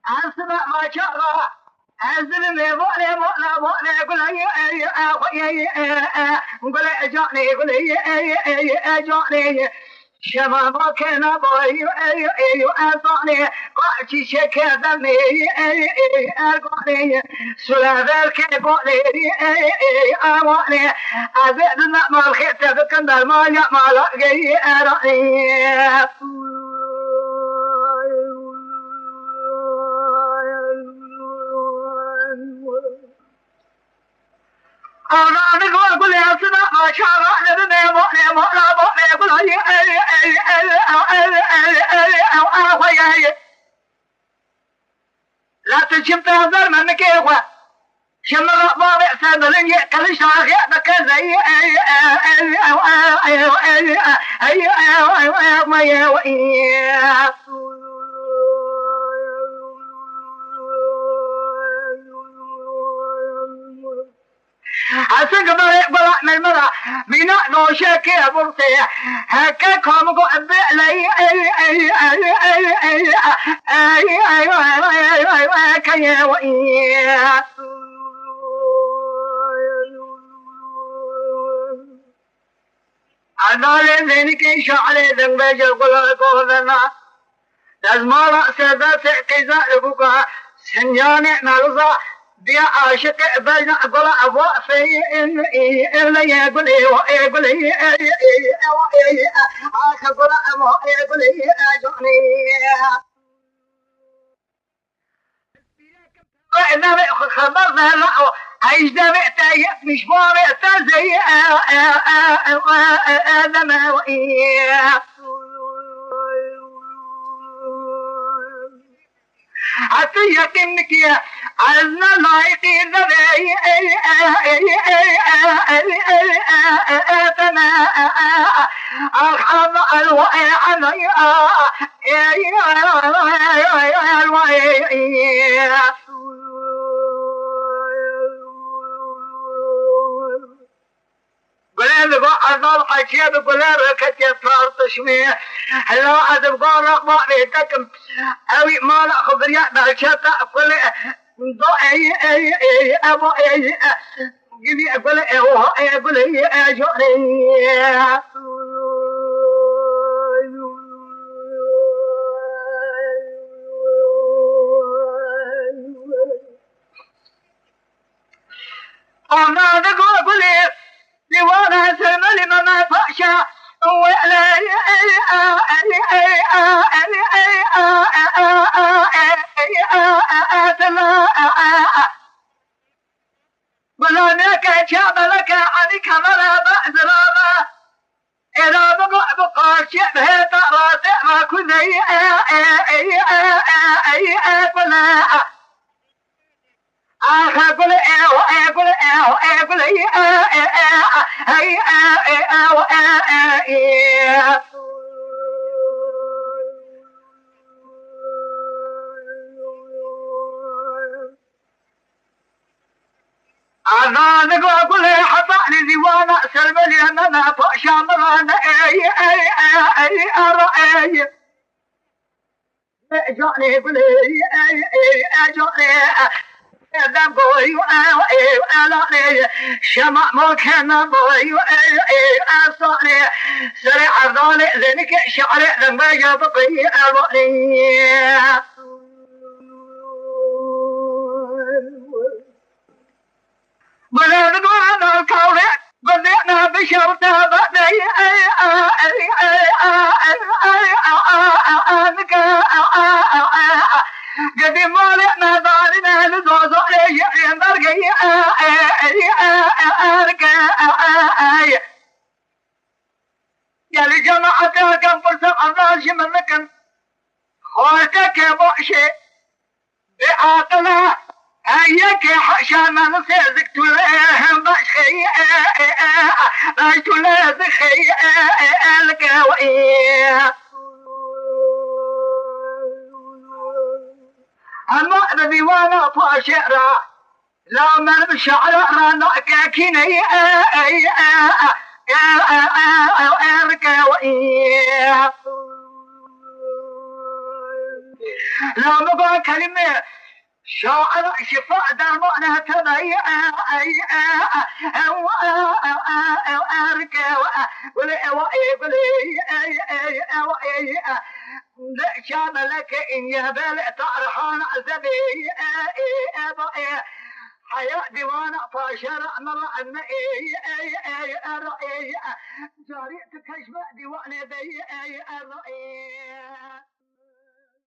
أسمع ما شاء الله أنزل لي بؤني بؤني قول قول جاني قول جاني شباب كنا باي أصاني قاتي شكا ذني أرقاني سلافر كبولي أواني أزدنا ما الخيط فكنا ما لقي أراني أنا أقول يا سيدنا ما شاء الله أنا بؤني أقول لا تشوف هذا من كيفه شمر بابي سبلني كل شاخي بكذي أسق بلا من مرا بنا نوشك يا برتي هكا كم قو بلي كيا ويا أنا لذينك شعري ذنب جل قولنا لازم رأس ذات كذا لبكا سنجاني نرضى بيا عاشق بين قول أبو في إلا يقول يقول عاشق قول أبو يقول جوني إذا خبرنا لا عيش دمعتي مش بابعت زي آدم وإياه عطيك إنك يا عزنا لايقي ذبي أتنا أخذ الوعي عني بلاد بعض الحكيم بلاد كتير تشميع لا أتبقى رقم بيتكم أوي ما لا خبرية بشتا كل ضوء أبو جدي أقول جوري أنا أقول لوانا سلم لما فاشا ولا ولا نك شاب لك عليك ولا بعد رابا إذا بقى شبه طرات ما كنت ولا أقول أنا نقول حطاني ديوانا سلملي أنا فاشا مرانا أرأي جاني بلي جاني ذا بوي أنا شمع مكان بوي أصاني سريع ظالي ذنك شعري لما يبقي أبني بلا نقول الكوري بدينا بشرطة بدي قديم مالنا ظالنا لزوز ينبرقي يا لجماعة كم فرصة الناس منكم خوتك بوشي بعاقلة أيك حشا ما نسيزك تلهم بشخي باش تلازخي القوي أما بديوانا فاشرة لا من بشعر رانا كاكيني لا مبا كلمة شاعر شفاء درمانه تبي أركا ولا شاب لك إن يبل طرحان عزبي حياة ديوانة فاشرع ملعن الرأي جاريتك اشبع ديوانة بي الرأي